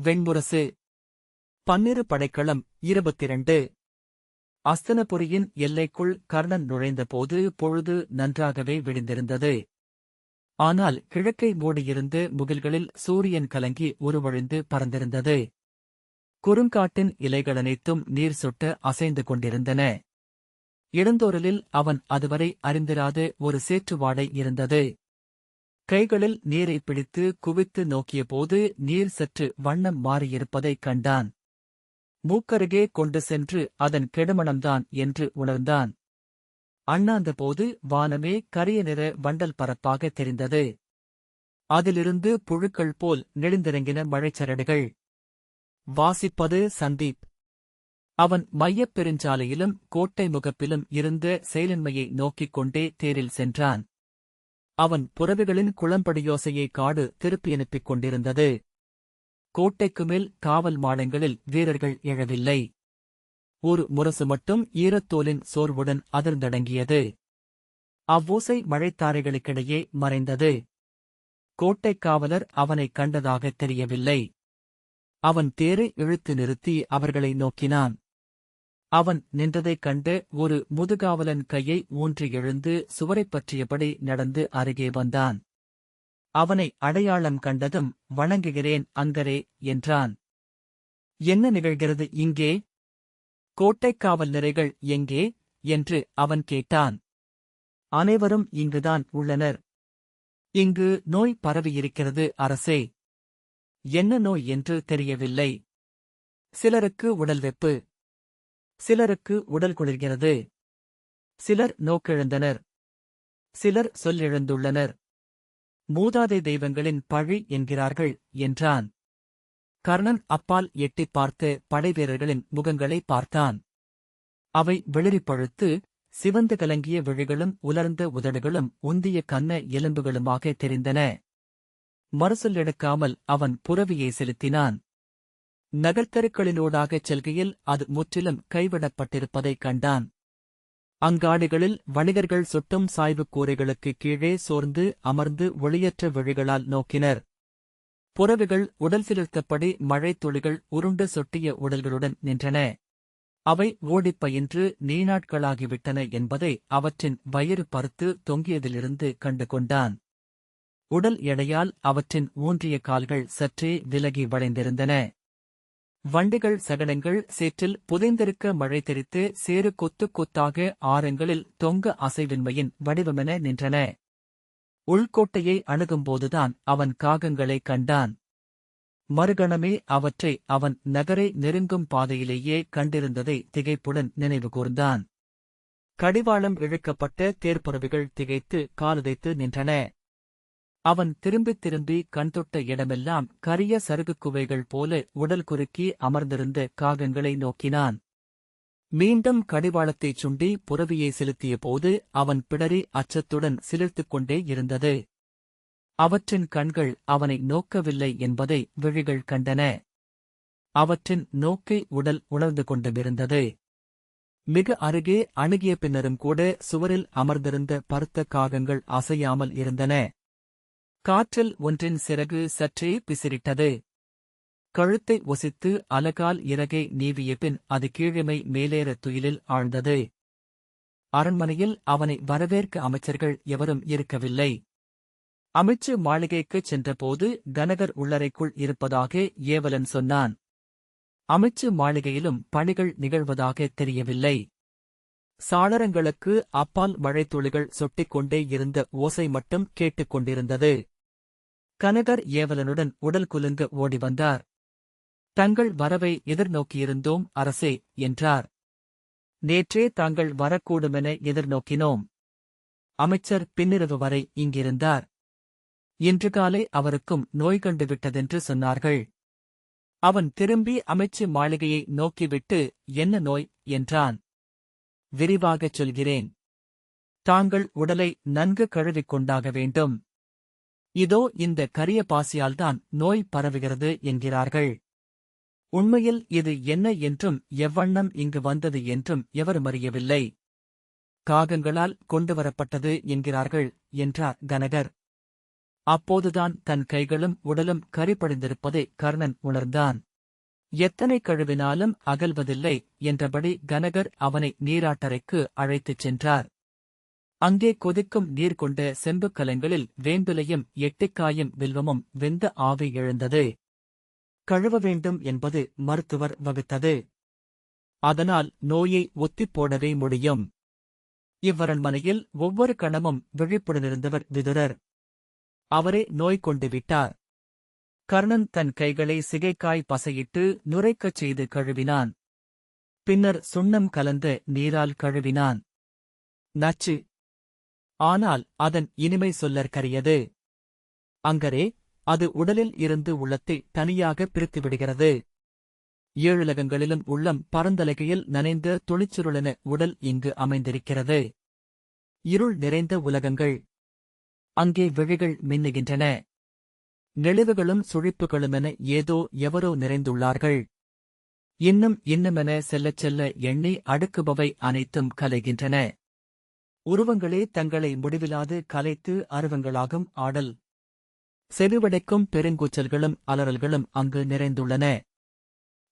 வெண்முரசு. பன்னிரு படைக்களம் 22. அஸ்தனபுரியின் எல்லைக்குள் கர்ணன் நுழைந்தபோது பொழுது நன்றாகவே விடிந்திருந்தது. ஆனால் கிழக்கை மூடியிருந்து முகில்களில் சூரியன் கலங்கி உருவழிந்து பறந்திருந்தது. குறுங்காட்டின் இலைகளனைத்தும் நீர் சொட்ட அசைந்து கொண்டிருந்தன. இளந்தோரலில் அவன் அதுவரை அறிந்திராத ஒரு சேற்றுவாடை இருந்தது. கைகளில் நீரை பிடித்து குவித்து நோக்கியபோது நீர் சற்று வண்ணம் மாறியிருப்பதைக் கண்டான். மூக்கருகே கொண்டு சென்று அதன் கெடுமணம்தான் என்று உணர்ந்தான். அண்ணாந்தபோது வானமே கரிய நிற வண்டல் பரப்பாக தெரிந்தது. அதிலிருந்து புழுக்கள் போல் நெளிந்திறங்கின மழைச்சரடுகள். வாசிப்பது சந்தீப். அவன் மையப் பெருஞ்சாலையிலும் கோட்டை முகப்பிலும் இருந்த செயலின்மையை நோக்கிக் கொண்டே தேரில் சென்றான். அவன் புறவிகளின் குளம்படியோசையை காடு திருப்பியனுப்பிக் கொண்டிருந்தது. கோட்டைக்குமேல் காவல் மாடங்களில் வீரர்கள் எழவில்லை. ஒரு முரசு மட்டும் ஈரத்தோலின் சோர்வுடன் அதிர்ந்தடங்கியது. அவ்வோசை மழைத்தாரைகளுக்கிடையே மறைந்தது. கோட்டைக் காவலர் அவனைக் கண்டதாகத் தெரியவில்லை. அவன் தேரை இழுத்து நிறுத்தி அவர்களை நோக்கினான். அவன் நின்றதைக் கண்டு ஒரு முதுகாவலன் கையை ஊன்றி எழுந்து சுவரைப் பற்றியபடி நடந்து அருகே வந்தான். அவனை அடையாளம் கண்டதும் வணங்குகிறேன் அங்கரே என்றான். என்ன நிகழ்கிறது இங்கே? கோட்டைக் காவல் நிறைகள் எங்கே என்று அவன் கேட்டான். அனைவரும் இங்குதான் உள்ளனர். இங்கு நோய் பரவியிருக்கிறது அரசே. என்ன நோய் என்று தெரியவில்லை. சிலருக்கு உடல் வெப்பு, சிலருக்கு உடல் குளிர்கிறது, சிலர் நோக்கிழந்தனர், சிலர் சொல்லிழந்துள்ளனர். மூதாதை தெய்வங்களின் பழி என்கிறார்கள் என்றான். கர்ணன் அப்பால் எட்டிப் பார்த்து படைவீரர்களின் முகங்களை பார்த்தான். அவை வெளிறிப் பழுத்து சிவந்து கலங்கிய விழிகளும் உலர்ந்த உதடுகளும் உந்திய கன்ன எலும்புகளுமாக தெரிந்தன. மறுசொல் எடுக்காமல் அவன் புரவியை செலுத்தினான். நகர்த்தருக்களினூடாகச் செல்கையில் அது முற்றிலும் கைவிடப்பட்டிருப்பதைக் கண்டான். அங்காடிகளில் வணிகர்கள் சுட்டும் சாய்வுக் கூரைகளுக்குக் கீழே சோர்ந்து அமர்ந்து ஒளியற்ற விழிகளால் நோக்கினர். புறவிகள் உடல் சிலிர்த்தபடி மழைத் துளிகள் உருண்டு சொட்டிய உடல்களுடன் நின்றன. அவை ஓடிப்பயின்று நீநாட்களாகிவிட்டன என்பதை அவற்றின் வயிறு பருத்து தொங்கியதிலிருந்து கண்டு கொண்டான். உடல் எடையால் அவற்றின் ஊன்றிய கால்கள் சற்றே விலகி வளைந்திருந்தன. வண்டிகள் சகடங்கள் சேற்றில் புதைந்திருக்க மழை தெரித்து சேறு கொத்து கொத்தாக ஆரங்களில் தொங்க அசைவின்மையின் வடிவமென நின்றன. உள்கோட்டையை அணுகும்போதுதான் அவன் காகங்களைக் கண்டான். மறுகணமே அவற்றை அவன் நகரை நெருங்கும் பாதையிலேயே கண்டிருந்ததை திகைப்புடன் நினைவு கூர்ந்தான். கடிவாளம் இழுக்கப்பட்ட தேர்ப்புறவிகள் திகைத்து காலுதைத்து நின்றன. அவன் திரும்பித் திரும்பி கண்தொட்ட இடமெல்லாம் கரிய சருகுக் குவைகள் போல உடல் குறுக்கி அமர்ந்திருந்த காகங்களை நோக்கினான். மீண்டும் கடிவாளத்தைச் சுண்டி புரவியை செலுத்திய போது அவன் பிடரி அச்சத்துடன் சிலிர்த்துக் கொண்டே இருந்தது. அவற்றின் கண்கள் அவனை நோக்கவில்லை என்பதை விழிகள் கண்டன. அவற்றின் நோக்கை உடல் உணர்ந்து கொண்டுமிருந்தது. மிக அருகே அணுகிய பின்னரும் கூட சுவரில் அமர்ந்திருந்த பருத்த காகங்கள் அசையாமல் இருந்தன. காற்றில் ஒன்றின் சிறகு சற்றே பிசிறிட்டது. கழுத்தை ஒசித்து அலகால் இறகை நீவிய பின் அது கீழிமை மேலேற துயிலில் ஆழ்ந்தது. அரண்மனையில் அவனை வரவேற்க அமைச்சர்கள் எவரும் இருக்கவில்லை. அமைச்சு மாளிகைக்குச் சென்றபோது கனகர் உள்ளறைக்குள் இருப்பதாக ஏவலன் சொன்னான். அமைச்சு மாளிகையிலும் பணிகள் நிகழ்வதாகத் தெரியவில்லை. சாளரங்களுக்கு அப்பால் மழைத்துளிகள் சொட்டிக்கொண்டே இருந்த ஓசை மட்டும் கேட்டுக் கொண்டிருந்தது. கனகர் ஏவலனுடன் உடல் குலுங்க ஓடி வந்தார். தங்கள் வரவை எதிர்நோக்கியிருந்தோம் அரசே என்றார். நேற்றே தாங்கள் வரக்கூடுமென எதிர்நோக்கினோம். அமைச்சர் பின்னிரவு வரை இங்கிருந்தார். இன்று காலை அவருக்கும் நோய் கண்டுவிட்டதென்று சொன்னார்கள். அவன் திரும்பி அமைச்சு மாளிகையை நோக்கிவிட்டு என்ன நோய் என்றான். விரிவாகச் சொல்கிறேன். தாங்கள் உடலை நன்கு கழுவிக் கொண்டாக வேண்டும். இதோ இந்த கரிய பாசியால்தான் நோய் பரவுகிறது என்கிறார்கள். உண்மையில் இது என்ன என்றும் எவ்வண்ணம் இங்கு வந்தது என்றும் எவரும் அறியவில்லை. காகங்களால் கொண்டுவரப்பட்டது என்கிறார்கள் என்றார் கனகர். அப்போதுதான் தன் கைகளும் உடலும் கரிபடிந்திருப்பதை கர்ணன் உணர்ந்தான். எத்தனை கழுவினாலும் அகல்வதில்லை என்றபடி கனகர் அவனை நீராட்டறைக்கு அழைத்துச் சென்றார். அங்கே கொதிக்கும் நீர் கொண்ட செம்புக் கலங்களில் வேம்பிலையும் எட்டிக்காயும் வில்வமும் வெந்த ஆவி எழுந்தது. கழுவ வேண்டும் என்பது மருத்துவர் வகுத்தது. அதனால் நோயை ஒத்திப் போடவே முடியும். இவ்வரண்மனையில் ஒவ்வொரு கணமும் விழிப்புடனிருந்தவர் விதுரர். அவரே நோய் கொண்டு விட்டார். கர்ணன் தன் கைகளை சிகைக்காய் பசையிட்டு நுரைக்கச் செய்து கழுவினான். பின்னர் சுண்ணம் கலந்த நீரால் கழுவினான். நச்சு. ஆனால் அதன் இனிமை சொல்லற்கரியது. அங்கரே அது உடலில் இருந்து உள்ளத்தை தனியாக பிரித்துவிடுகிறது. ஏழுலகங்களிலும் உள்ளம் பரந்தலகையில் நனைந்த துளிச்சுருளென உடல் இங்கு அமைந்திருக்கிறது. இருள் நிறைந்த உலகங்கள். அங்கே விழிகள் மின்னுகின்றன. நெளிவுகளும் சுழிப்புகளுமென ஏதோ எவரோ நிறைந்துள்ளார்கள். இன்னுமென செல்லச் செல்ல எண்ணி அடுக்குபவை அனைத்தும் கலைகின்றன. உருவங்களே தங்களை முடிவிலாது கலைத்து அருவங்களாகும் ஆடல். செவிவடைக்கும் பெருங்கூச்சல்களும் அலறல்களும் அங்கு நிறைந்துள்ளன.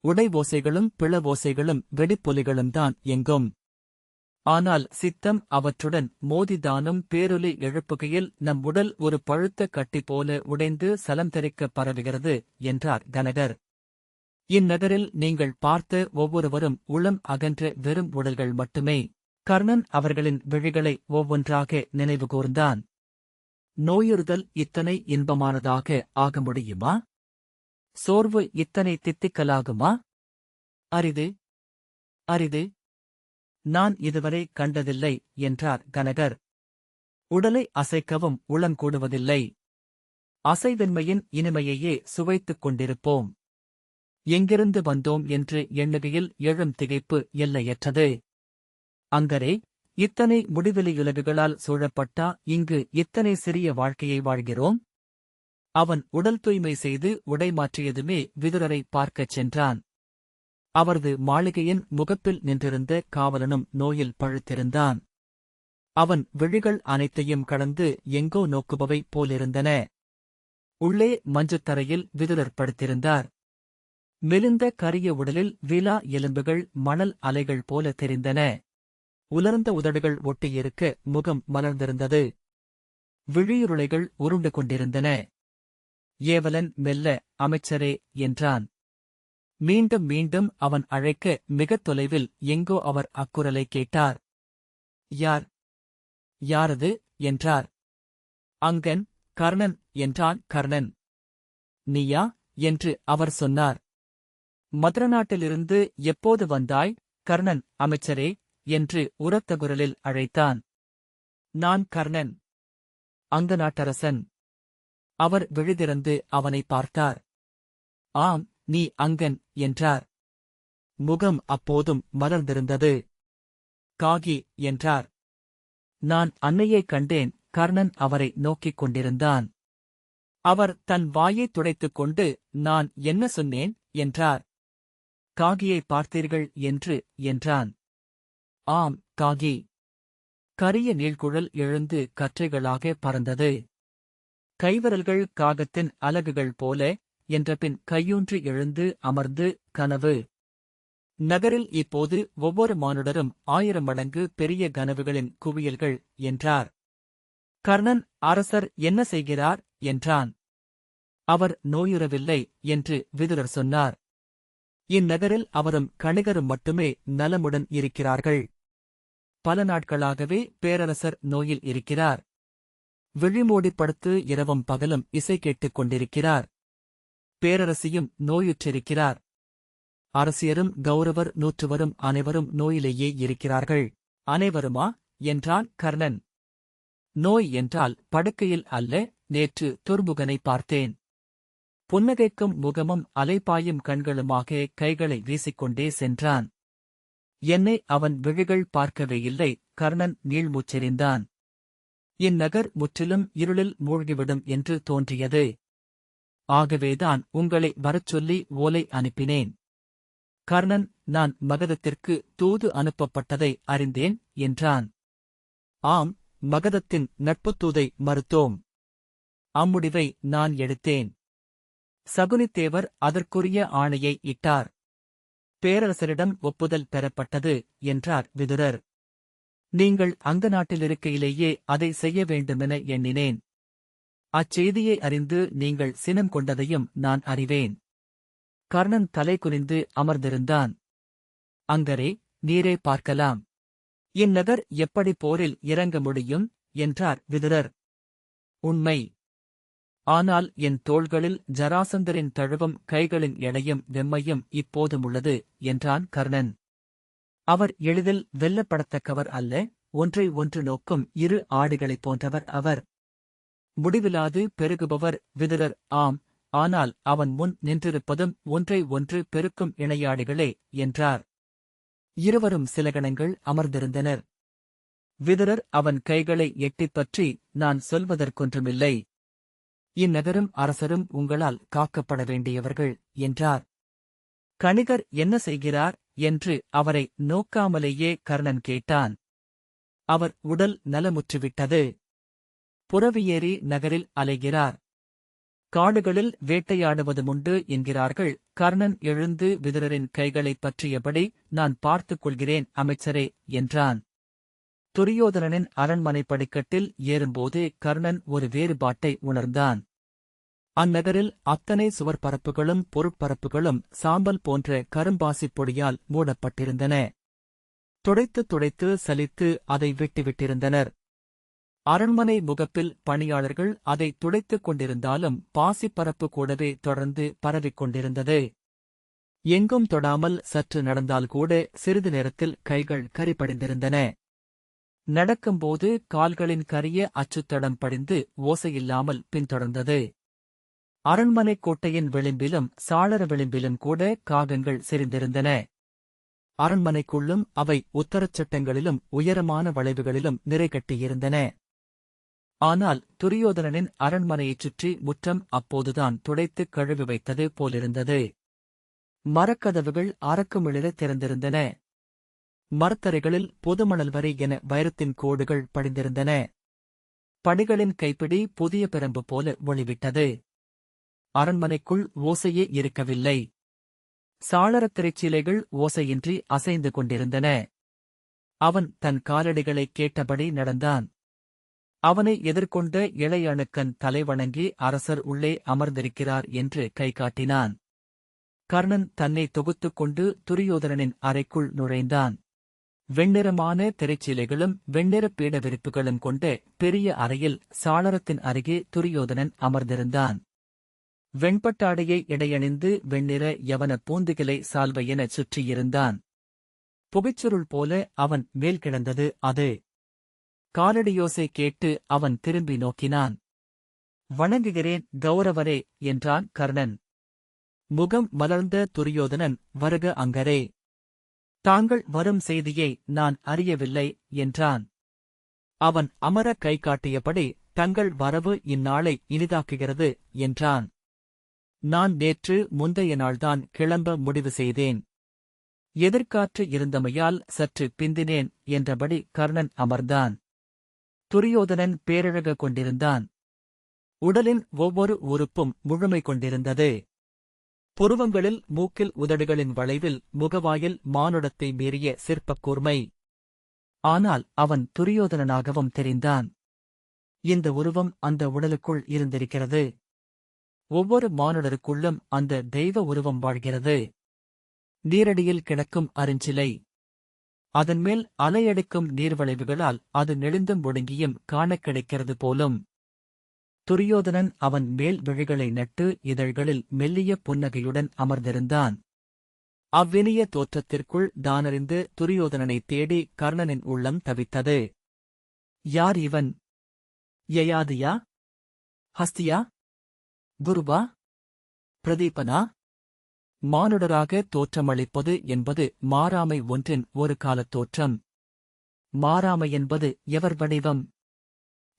உடை ஓசைகளும் பிள ஓசைகளும் வெடிப்பொலிகளும் தான் எங்கும். ஆனால் சித்தம் அவற்றுடன் மோதிதானும் பேரொலி எழுப்புகையில் நம் உடல் ஒரு பழுத்த கட்டி போல உடைந்து சலம் தெறிக்கப் பரவுகிறது என்றார் கனகர். இந்நகரில் நீங்கள் பார்த்த ஒவ்வொருவரும் உளம் அகன்ற வெறும் உடல்கள் மட்டுமே. கர்ணன் அவர்களின் விழிகளை ஒவ்வொன்றாக நினைவுகூர்ந்தான். நோயுறுதல் இத்தனை இன்பமானதாக ஆக முடியுமா? சோர்வு இத்தனை தித்திக்கலாகுமா? அரிது, அரிது. நான் இதுவரை கண்டதில்லை என்றார் கனகர். உடலை அசைக்கவும் உளங்கூடுவதில்லை. அசைவின்மையின் இனிமையையே சுவைத்துக் கொண்டிருப்போம். எங்கிருந்து வந்தோம் என்று எண்ணுகையில் எழும் திகைப்பு எல்லையற்றது. அங்கரே இத்தனை முடிவெளியுலகுகளால் சூழப்பட்டா இங்கு இத்தனை சிறிய வாழ்க்கையை வாழ்கிறோம்? அவன் உடல் தூய்மை செய்து உடை மாற்றியதுமே விதுரரை பார்க்கச் சென்றான். அவரது மாளிகையின் முகப்பில் நின்றிருந்த காவலனும் நோயில் பழுத்திருந்தான். அவன் விழிகள் அனைத்தையும் கடந்து எங்கோ நோக்குபவை போலிருந்தன. உள்ளே மஞ்சுத்தரையில் விதுரர் படுத்திருந்தார். மெலிந்த கரிய உடலில் விலா எலும்புகள் மணல் அலைகள் போல தெரிந்தன. உலர்ந்த உதடுகள் ஒட்டியிருக்க முகம் மலர்ந்திருந்தது. விழியுருளைகள் உருண்டு கொண்டிருந்தன. ஏவலன் மெல்ல, அமைச்சரே என்றான். மீண்டும் மீண்டும் அவன் அழைக்க மிகத் தொலைவில் எங்கோ அவர் அக்குரலை கேட்டார். யார்? யாரது? என்றார். அங்கன், கர்ணன் என்றான் கர்ணன். நீயா? என்று அவர் சொன்னார். மதுர நாட்டிலிருந்து எப்போது வந்தாய்? கர்ணன் அமைச்சரே என்று உரத்த குரலில் அழைத்தான். நான் கர்ணன், அங்க நாட்டரசன். அவர் விழிதிறந்து அவனை பார்த்தார். ஆம், நீ அங்கன் என்றார். முகம் அப்போதும் மலர்ந்திருந்தது. காகி என்றார். நான் அன்னையைக் கண்டேன். கர்ணன் அவரை நோக்கிக் கொண்டிருந்தான். அவர் தன் வாயைத் துடைத்துக் கொண்டு நான் என்ன சொன்னேன் என்றார். காகியை பார்த்தீர்கள் என்று என்றான். ஆம், காகி. கரிய நீள்குழல் எழுந்து கற்றைகளாக பறந்தது. கைவிரல்கள் காகத்தின் அலகுகள் போல என்றபின் கையூன்றி எழுந்து அமர்ந்து கனவு. நகரில் இப்போது ஒவ்வொரு மானுடரும் 1000 மடங்கு பெரிய கனவுகளின் குவியல்கள் என்றார். கர்ணன் அரசர் என்ன செய்கிறார் என்றான். அவர் நோயுறவில்லை என்று விதுரர் சொன்னார். இந்நகரில் அவரும் கணிகரும் மட்டுமே நலமுடன் இருக்கிறார்கள். பல நாட்களாகவே பேரரசர் நோயில் இருக்கிறார். விழிமூடி படுத்து இரவும் பகலும் இசை கேட்டுக் கொண்டிருக்கிறார். பேரரசியும் நோயுற்றிருக்கிறார். அரசியரும் கௌரவர் நூற்றுவரும் அனைவரும் நோயிலேயே இருக்கிறார்கள். அனைவருமா? என்றான் கர்ணன். நோய் என்றால் படுக்கையில் அல்ல. நேற்று துர்முகனை பார்த்தேன். புன்னகைக்கும் முகமும் அலைபாயும் கண்களுமாக கைகளை வீசிக்கொண்டே சென்றான். என்னை அவன் விழிகள் பார்க்கவே இல்லை. கர்ணன் நீள்மூச்செறிந்தான். இந்நகர் முற்றிலும் இருளில் மூழ்கிவிடும் என்று தோன்றியது. ஆகவேதான் உங்களை வரச் சொல்லி ஓலை அனுப்பினேன். கர்ணன், நான் மகதத்திற்கு தூது அனுப்பப்பட்டதை அறிந்தேன் என்றான். ஆம், மகதத்தின் நட்புத்தூதை மறுத்தோம். அம்முடிவை நான் எடுத்தேன். சகுனித்தேவர் அதற்குரிய ஆணையை இட்டார். பேரரசரிடம் ஒப்புதல் பெறப்பட்டது என்றார் விதுரர். நீங்கள் அங்க நாட்டிலிருக்கையிலேயே அதை செய்ய வேண்டுமென எண்ணினேன். அச்செய்தியை அறிந்து நீங்கள் சினம் கொண்டதையும் நான் அறிவேன். கர்ணன் தலை குனிந்து அமர்ந்திருந்தான். அங்கரே, நீரே பார்க்கலாம். இந்நகர் எப்படி போரில் இறங்க முடியும் என்றார் விதுரர். உண்மை. ஆனால் என் தோள்களில் ஜராசந்தரின் தழுவம் கைகளின் எடையும் வெம்மையும் இப்போதுமுள்ளது என்றான் கர்ணன். அவர் எளிதில் வெல்லப்படத்தக்கவர் அல்ல, ஒன்றை ஒன்று நோக்கும் இரு ஆடுகளைப் போன்றவர் அவர். முடிவிலாது பெருகுபவர் விதுரர். ஆம், ஆனால் அவன் முன் நின்றிருப்பதும் ஒன்றை ஒன்று பெருக்கும் இணையாடுகளே என்றார். இருவரும் சில கணங்கள் அமர்ந்திருந்தனர். விதுரர் அவன் கைகளை எட்டிப்பற்றி, நான் சொல்வதற்கொன்றுமில்லை. இந்நகரும் அரசரும் உங்களால் காக்கப்பட வேண்டியவர்கள் என்றார். கணிகர் என்ன செய்கிறார் என்று அவரை நோக்காமலேயே கர்ணன் கேட்டான். அவர் உடல் நலமுற்றுவிட்டது. புறவியேறி நகரில் அலைகிறார். காடுகளில் வேட்டையாடுவதுமுண்டு என்கிறார்கள். கர்ணன் எழுந்து விதுரரின் கைகளைப் பற்றியபடி, நான் பார்த்துக் கொள்கிறேன் அமைச்சரே என்றான். துரியோதனனின் அரண்மனை படிக்கட்டில் ஏறும்போது கர்ணன் ஒரு வேறுபாட்டை உணர்ந்தான். அந்நகரில் அத்தனை சுவர்பரப்புகளும் பொருட்பரப்புகளும் சாம்பல் போன்ற கரும்பாசிப் பொடியால் மூடப்பட்டிருந்தன. துடைத்து துடைத்து சலித்து அதை விட்டுவிட்டிருந்தனர். அரண்மனை முகப்பில் பணியாளர்கள் அதை துடைத்துக் கொண்டிருந்தாலும் பாசிப்பரப்பு கூடவே தொடர்ந்து பரவிக் கொண்டிருந்தது. எங்கும் தொடாமல் சற்று நடந்தால்கூட சிறிது நேரத்தில் கைகள் கரிபடிந்திருந்தன. நடக்கும்போது கால்களின் கரிய அச்சுத்தடம் படிந்து ஓசையில்லாமல் பின்தொடர்ந்தது. அரண்மனைக் கோட்டையின் விளிம்பிலும் சாளர விளிம்பிலும் கூட காகங்கள் செறிந்திருந்தன. அரண்மனைக்குள்ளும் அவை உத்தரச் சட்டங்களிலும் உயரமான வளைவுகளிலும் நிறைகட்டியிருந்தன. ஆனால் துரியோதனனின் அரண்மனையைச் சுற்றி முற்றம் அப்போதுதான் துடைத்துக் கழுவி வைத்தது போலிருந்தது. மரக்கதவுகள் அரக்குமிளிர திறந்திருந்தன. மரத்தரைகளில் பொதுமணல் வரை என வைரத்தின் கோடுகள் படிந்திருந்தன. படிகளின் கைப்பிடி புதிய பிரம்பு போல ஒளிவிட்டது. அரண்மனைக்குள் ஓசையே இருக்கவில்லை. சாளரத் திரைச்சீலைகள் ஓசையின்றி அசைந்து கொண்டிருந்தன. அவன் தன் காலடிகளைக் கேட்டபடி நடந்தான். அவனை எதிர்கொண்ட இளையணுக்கன் தலைவணங்கி அரசர் உள்ளே அமர்ந்திருக்கிறார் என்று கைகாட்டினான். கர்ணன் தன்னை தொகுத்துக் கொண்டு துரியோதனனின் அறைக்குள் நுழைந்தான். வெண்ணிறமான திரைச்சீலைகளும் வெண்ணிறப் பீட விரிப்புகளும் கொண்ட பெரிய அறையில் சாளரத்தின் அருகே துரியோதனன் அமர்ந்திருந்தான். வெண்பட்டாடையை இடையணிந்து வெண்ணிற யவன பூந்துகிலை சால்வையெனச் சுற்றியிருந்தான். புகைச்சுருள் போல அவன் மேல் கிடந்தது அது. காலடியோசை கேட்டு அவன் திரும்பி நோக்கினான். வணங்குகிறேன் கௌரவரே என்றான் கர்ணன். முகம் மலர்ந்த துரியோதனன், வருக அங்கரே. தாங்கள் வரும் செய்தியை நான் அறியவில்லை என்றான். அவன் அமர கை காட்டியபடி, தங்கள் வரவு இந்நாளை இனிதாக்குகிறது என்றான். நான் நேற்று முந்தைய நாள்தான் கிளம்ப முடிவு செய்தேன். எதிர்காற்று இருந்தமையால் சற்று பிந்தினேன் என்றபடி கர்ணன் அமர்ந்தான். துரியோதனன் பேரழக கொண்டிருந்தான். உடலின் ஒவ்வொரு உறுப்பும் முழுமை கொண்டிருந்தது. புருவங்களில், மூக்கில், உதடுகளின் வளைவில், முகவாயில் மானுடத்தை மீறிய சிற்பக் கூர்மை. ஆனால் அவன் துரியோதனனாகவும் தெரிந்தான். இந்த உருவம் அந்த உடலுக்குள் இருந்திருக்கிறது. ஒவ்வொரு மானுடருக்குள்ளும் அந்த தெய்வ உருவம் வாழ்கிறது. நீரடியில் கிடக்கும் அருஞ்சிலை. அதன்மேல் அலையடிக்கும் நீர்வளைவுகளால் அது நெளிந்தும் ஒடுங்கியும் காணக் கிடைக்கிறது போலும். துரியோதனன் அவன் மேல் விழிகளை நட்டு இதழ்களில் மெல்லிய புன்னகையுடன் அமர்ந்திருந்தான். அவ்வினிய தோற்றத்திற்குள் தானறிந்து துரியோதனனைத் தேடி கர்ணனின் உள்ளம் தவித்தது. யார் இவன்? யயாதியா? ஹஸ்தியா? குருவா? பிரதீபனா? மானுடராக தோற்றமளிப்பது என்பது மாறாமை ஒன்றின் ஒரு காலத் தோற்றம். மாறாமை என்பது எவர் வடிவம்?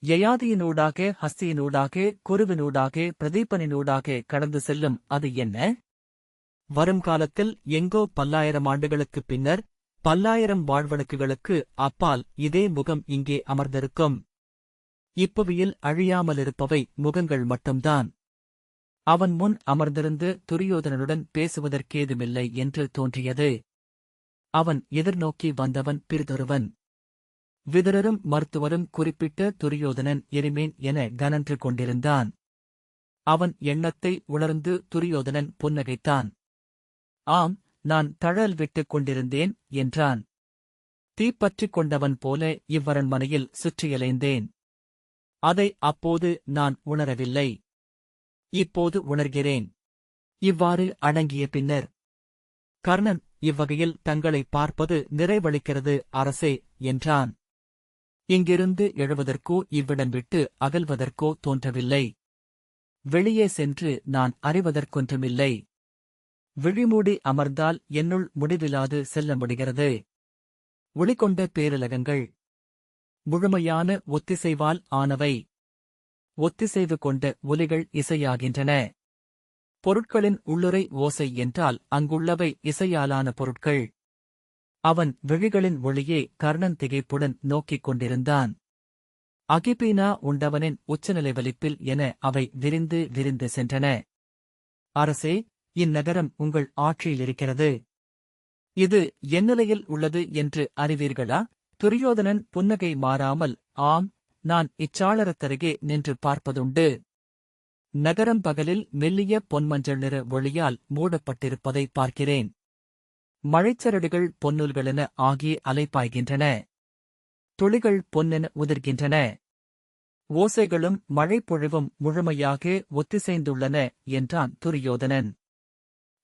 யயாதியினூடாக, ஹஸ்தியினூடாக, குருவினூடாக, பிரதீபனினூடாக கடந்து செல்லும் அது என்ன? வருங்காலத்தில் எங்கோ 1000 ஆண்டுகளுக்குப் பின்னர் 1000 வாழ்வழுக்குகளுக்கு அப்பால் இதே முகம் இங்கே அமர்ந்திருக்கும். இப்புவியில் அழியாமலிருப்பவை முகங்கள் மட்டும்தான். அவன் முன் அமர்ந்திருந்து துரியோதனனுடன் பேசுவதற்கேதுமில்லை என்று தோன்றியது. அவன் எதிர்நோக்கி வந்தவன் பிறிதொருவன். விதுரரும் மருத்துவரும் குறிப்பிட்ட துரியோதனன் எரிமேன் என கனன்று கொண்டிருந்தான். அவன் எண்ணத்தை உணர்ந்து துரியோதனன் புன்னகைத்தான். ஆம், நான் தழல் விட்டுக் கொண்டிருந்தேன் என்றான். தீப்பற்றிக் கொண்டவன் போல இவ்வரண்மனையில் சுற்றியலைந்தேன். அதை அப்போது நான் உணரவில்லை. இப்போது உணர்கிறேன். இவ்வாறு அடங்கிய பின்னர், கர்ணன் இவ்வகையில் தங்களை பார்ப்பது நிறைவளிக்கிறது அரசே என்றான். இங்கிருந்து எழுவதற்கோ இவ்விடம் விட்டு அகல்வதற்கோ தோன்றவில்லை. வெளியே சென்று நான் அறிவதற்கொன்றுமில்லை. விழிமூடி அமர்ந்தால் என்னுள் முடிவிலாது செல்ல முடிகிறது. ஒளிகொண்ட பேருலகங்கள் முழுமையான ஒத்திசைவால் ஆனவை. ஒத்திசைவு கொண்ட ஒலிகள் இசையாகின்றன. பொருட்களின் உள்ளுறை ஓசை என்றால் அங்குள்ளவை இசையாலான பொருட்கள். அவன் விழிகளின் ஒளியே கர்ணன் திகைப்புடன் நோக்கிக் கொண்டிருந்தான். அகிபீனா உண்டவனின் உச்சநிலை வலிப்பில் என அவை விரிந்து விரிந்து சென்றன. அரசே, இந்நகரம் உங்கள் ஆட்சியிலிருக்கிறது. இது எந்நிலையில் உள்ளது என்று அறிவீர்களா? துரியோதனன் புன்னகை மாறாமல், ஆம், நான் இச்சாளரத்தருகே நின்று பார்ப்பதுண்டு. நகரம் பகலில் மெல்லிய பொன்மஞ்சள் நிற ஒளியால் மூடப்பட்டிருப்பதை பார்க்கிறேன். மழைச்சரடுகள் பொன்னுல்களென ஆகி அலைப்பாய்கின்றன. துளிகள் பொன்னென உதிர்கின்றன. ஓசைகளும் மழைப்பொழிவும் முழுமையாக ஒத்திசைந்துள்ளன என்றான் துரியோதனன்.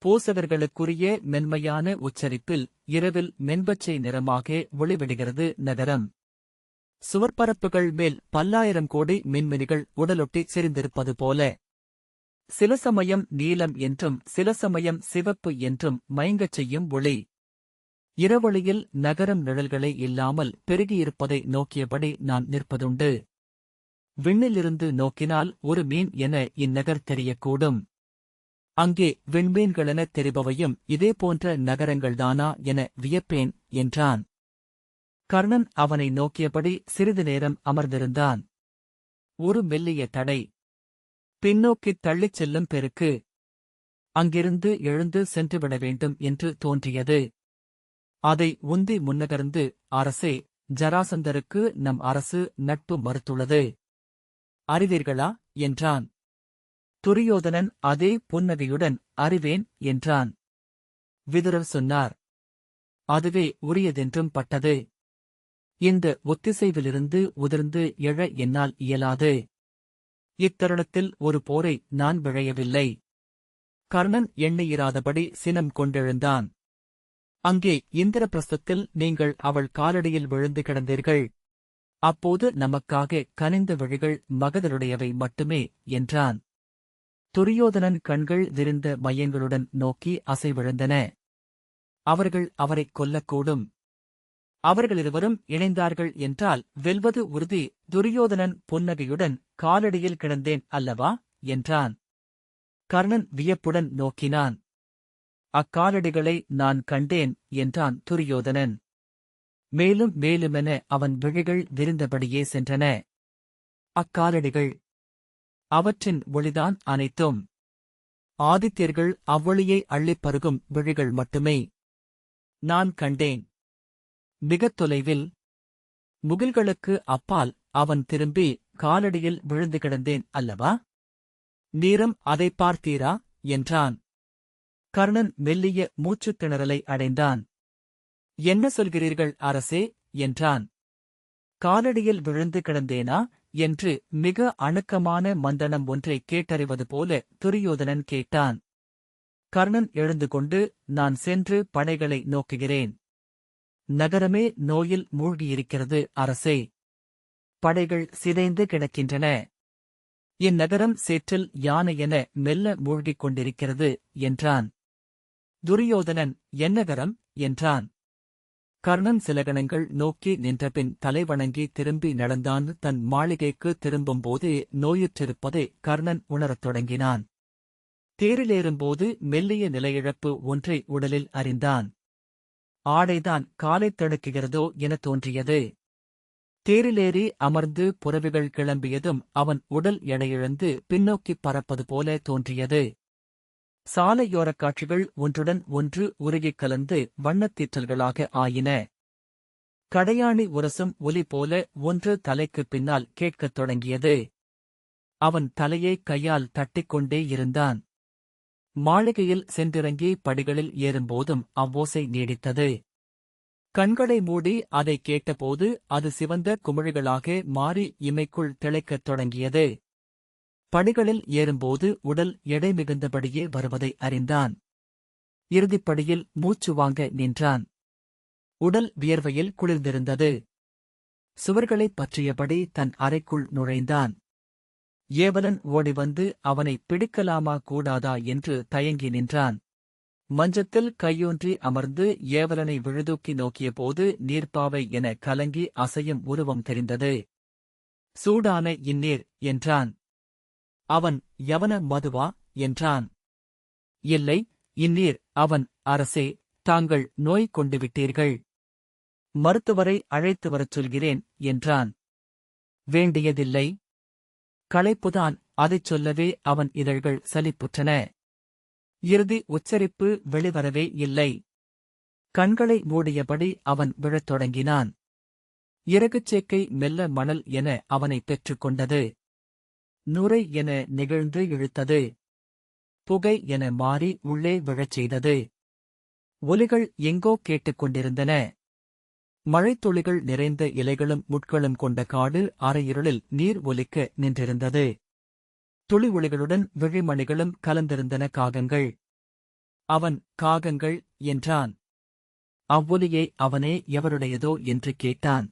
பூசகர்களுக்குரிய மென்மையான உச்சரிப்பில் இரவில் மென்பச்சை நிறமாக ஒளிவிடுகிறது நகரம். சுவர்ப்பரப்புகள் மேல் பல்லாயிரம் கோடி மின்மினிகள் உடலொட்டி செறிந்திருப்பது போல. சில சமயம் நீலம் என்றும் சில சமயம் சிவப்பு என்றும் மயங்கச் செய்யும் ஒளி. இரவொளியில் நகரம் நிழல்களை இல்லாமல் பெருகியிருப்பதை நோக்கியபடி நான் நிற்பதுண்டு. விண்ணிலிருந்து நோக்கினால் ஒரு மீன் என இந்நகர் தெரியக்கூடும். அங்கே விண்மீன்களெனத் தெரிபவையும் இதேபோன்ற நகரங்கள்தானா என வியப்பேன் என்றான். கர்ணன் அவனை நோக்கியபடி சிறிது நேரம் அமர்ந்திருந்தான். ஒரு மெல்லிய தடை. பின்னோக்கித் தள்ளிச் செல்லும் பெருக்கு. அங்கிருந்து எழுந்து சென்றுவிட வேண்டும் என்று தோன்றியது. அதை உந்தி முன்னகர்ந்து, அரசே, ஜராசந்தருக்கு நம் அரசு நட்பு மறுத்துள்ளது. அறிவீர்களா என்றான். துரியோதனன் அதே புன்னகையுடன் அறிவேன் என்றான். விதுரர் சொன்னார். அதுவே உரியதென்றும் பட்டது. இந்த ஒத்திசைவிலிருந்து உதிர்ந்து எழ என்னால் இயலாது. இத்தருணத்தில் ஒரு போரை நான் விழையவில்லை. கர்ணன் எண்ணியிராதபடி சினம் கொண்டெழுந்தான். அங்கே இந்திரபிரஸ்தத்தில் நீங்கள் அவள் காலடியில் விழுந்து கிடந்தீர்கள். அப்போது நமக்காக கனிந்த விழிகள் மகதருடையவை மட்டுமே என்றான். துரியோதனன் கண்கள் விரிந்த மையங்களுடன் நோக்கி அசைவிழந்தன. அவர்கள் அவரைக் கொல்லக்கூடும். அவர்களிருவரும் இணைந்தார்கள் என்றால் வெல்வது உறுதி. துரியோதனன் புன்னகையுடன், காலடியில் கிடந்தேன் அல்லவா என்றான். கர்ணன் வியப்புடன் நோக்கினான். அக்காலடிகளை நான் கண்டேன் என்றான் துரியோதனன். மேலும் மேலுமென அவன் விழிகள் விரிந்தபடியே சென்றன. அக்காலடிகள், அவற்றின் ஒளிதான் அனைத்தும். ஆதித்யர்கள் அவ்வொளியை அள்ளிப் பருகும் விழிகள் மட்டுமே. நான் கண்டேன். மிகத் தொலைவில், முகில்களுக்கு அப்பால் அவன் திரும்பி காலடியில் விழுந்து கிடந்தேன் அல்லவா? நீரும் அதைப் பார்த்தீரா என்றான். கர்ணன் மெல்லிய மூச்சுத் திணறலை அடைந்தான். என்ன சொல்கிறீர்கள் அரசே என்றான். காலடியில் விழுந்து கிடந்தேனா என்று மிக அணுக்கமான மந்தனம் ஒன்றை கேட்டறிவது போல துரியோதனன் கேட்டான். கர்ணன் எழுந்து கொண்டு, நான் சென்று படைகளை நோக்குகிறேன். நகரமே நோயில் மூழ்கியிருக்கிறது அரசே. படைகள் சிதைந்து கிடக்கின்றன. இந்நகரம் சேற்றில் யானையென மெல்ல மூழ்கிக் கொண்டிருக்கிறது என்றான். துரியோதனன், என்னகரம் என்றான். கர்ணன் சில கணங்கள் நோக்கி நின்றபின் தலைவணங்கி திரும்பி நடந்தான். தன் மாளிகைக்கு திரும்பும்போது நோயுற்றிருப்பதை கர்ணன் உணரத் தொடங்கினான். தேரிலேறும்போது மெல்லிய நிலையிழப்பு ஒன்றை உடலில் அறிந்தான். ஆடைதான் காலைத் தடுக்குகிறதோ என தோன்றியது. தேரிலேறி அமர்ந்து புறவிகள் கிளம்பியதும் அவன் உடல் எடையிழந்து பின்னோக்கிப் பறப்பது போல தோன்றியது. சாலையோரக் காட்சிகள் ஒன்றுடன் ஒன்று உருகிக் கலந்து வண்ணத்தீற்றல்களாக ஆயின. கடையாணி உரசும் ஒலி போல ஒன்று தலைக்குப் பின்னால் கேட்கத் தொடங்கியது. அவன் தலையை கையால் தட்டிக்கொண்டே இருந்தான். மாளிகையில் சென்றிறங்கி படிகளில் ஏறும்போதும் அவ்வோசை நீடித்தது. கண்களை மூடி அதை கேட்டபோது அது சிவந்த குமிழிகளாக மாறி இமைக்குள் திளைக்கத் தொடங்கியது. படிகளில் ஏறும்போது உடல் எடை மிகுந்தபடியே வருவதை அறிந்தான். இறுதிப்படியில் மூச்சு வாங்க நின்றான். உடல் வியர்வையில் குளிர்ந்திருந்தது. சுவர்களைப் பற்றியபடி தன் அறைக்குள் நுழைந்தான். ஏவலன் ஓடிவந்து அவனை பிடிக்கலாமா கூடாதா என்று தயங்கி நின்றான். மஞ்சத்தில் கையூன்றி அமர்ந்து ஏவலனை விழுதூக்கி நோக்கியபோது நீர்ப்பாவை என கலங்கி அசையும் உருவம் தெரிந்தது. சூடான இந்நீர் என்றான். அவன் யவன மதுவா என்றான். இல்லை, இந்நீர். அவன் அரசே, தாங்கள் நோய் கொண்டு விட்டீர்கள். மருத்துவரை அழைத்து வரச் சொல்கிறேன் என்றான். வேண்டியதில்லை. களைப்புதான், அதைச் சொல்லவே அவன் இதழ்கள் சலிப்புற்றன. இறுதி உச்சரிப்பு வெளிவரவே இல்லை. கண்களை மூடியபடி அவன் விழத் தொடங்கினான். இறகுச்சேக்கை மெல்ல மணல் என அவனை பெற்றுக் கொண்டது. நுரை என நெகிழ்ந்து இழுத்தது. புகை என மாறி உள்ளே விழச் செய்தது. ஒலிகள் எங்கோ கேட்டுக்கொண்டிருந்தன. மழைத்துளிகள் நிறைந்த இலைகளும் முட்களும் கொண்ட காடு அரையிருளில் நீர் ஒலிக்க நின்றிருந்தது. துளி ஒளிகளுடன் விழிமணிகளும் கலந்திருந்தன. காகங்கள். அவன் காகங்கள் என்றான். அவ்வொலியை அவனே எவருடையதோ என்று கேட்டான்.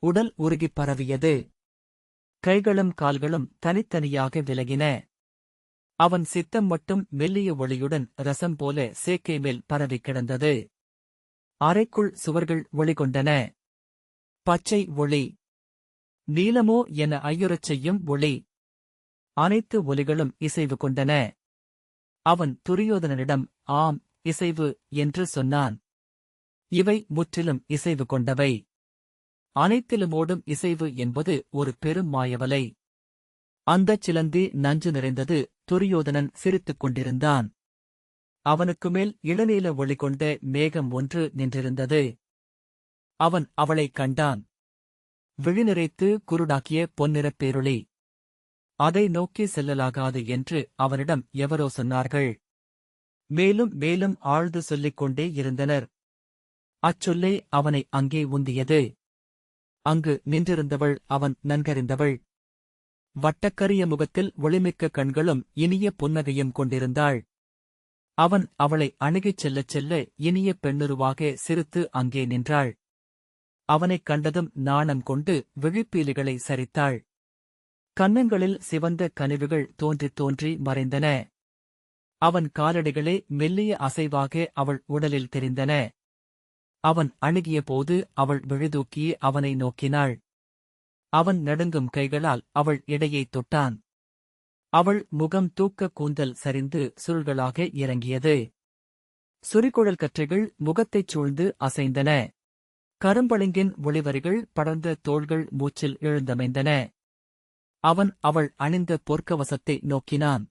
உடல் உருகிப் பரவியது. கைகளும் கால்களும் தனித்தனியாக விலகின. அவன் சித்தம் மட்டும் மெல்லிய ஒளியுடன் ரசம் போல சேக்கை மேல் பரவிக் கிடந்தது. அறைக்குள் சுவர்கள் ஒளிகொண்டன. பச்சை ஒளி, நீலமோ என ஐயுறச் செய்யும் ஒளி. அனைத்து ஒலிகளும் இசைவு கொண்டன. அவன் துரியோதனனிடம் ஆம், இசைவு என்று சொன்னான். இவை முற்றிலும் இசைவு கொண்டவை. அனைத்திலுமோடும் இசைவு என்பது ஒரு பெரும் மாயவலை. அந்தச் சிலந்தி நஞ்சு நிறைந்தது. துரியோதனன் சிரித்துக் கொண்டிருந்தான். அவனுக்கு மேல் இளநீல ஒளி கொண்ட மேகம் ஒன்று நின்றிருந்தது. அவன் அவளைக் கண்டான். விழிநிறைத்து குருடாக்கிய பொன்னிறப் பேரொளி. அதை நோக்கி செல்லலாகாது என்று அவனிடம் எவரோ சொன்னார்கள். மேலும் மேலும் ஆழ்ந்து சொல்லிக் கொண்டே இருந்தனர். அச்சொல்லே அவனை அங்கே உந்தியது. அங்கு நின்றிருந்தவள் அவன் நன்கறிந்தவள். வட்டக்கரிய முகத்தில் ஒளிமிக்க கண்களும் இனிய புன்னகையும் கொண்டிருந்தாள். அவன் அவளை அணுகிச் செல்லச் செல்ல இனிய பெண்ணுருவாக சிரித்து அங்கே நின்றாள். அவனைக் கண்டதும் நாணம் கொண்டு விழிப்பீலிகளை சரித்தாள். கன்னங்களில் சிவந்த கனிவுகள் தோன்றித் தோன்றி மறைந்தன. அவன் காலடிகளே மெல்லிய அசைவாக அவள் உடலில் தெரிந்தன. அவன் அணுகியபோது அவள் விழிதூக்கி அவனை நோக்கினாள். அவன் நடுங்கும் கைகளால் அவள் இடையைத் தொட்டான். அவள் முகம் தூக்க கூந்தல் சரிந்து சுருள்களாக இறங்கியது. சுரிகுழல் கற்றைகள் முகத்தைச் சூழ்ந்து அசைந்தன. கரும்பளிங்கின் ஒளிவரிகள் படர்ந்த தோள்கள் மூச்சில் எழுந்தமைந்தன. அவன் அவள் அணிந்த பொற்கவசத்தை நோக்கினான்.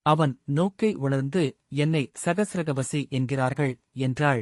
அவன் நோக்கை உணர்ந்து என்னை சகசிரகவசி என்கிறார்கள் என்றாள்.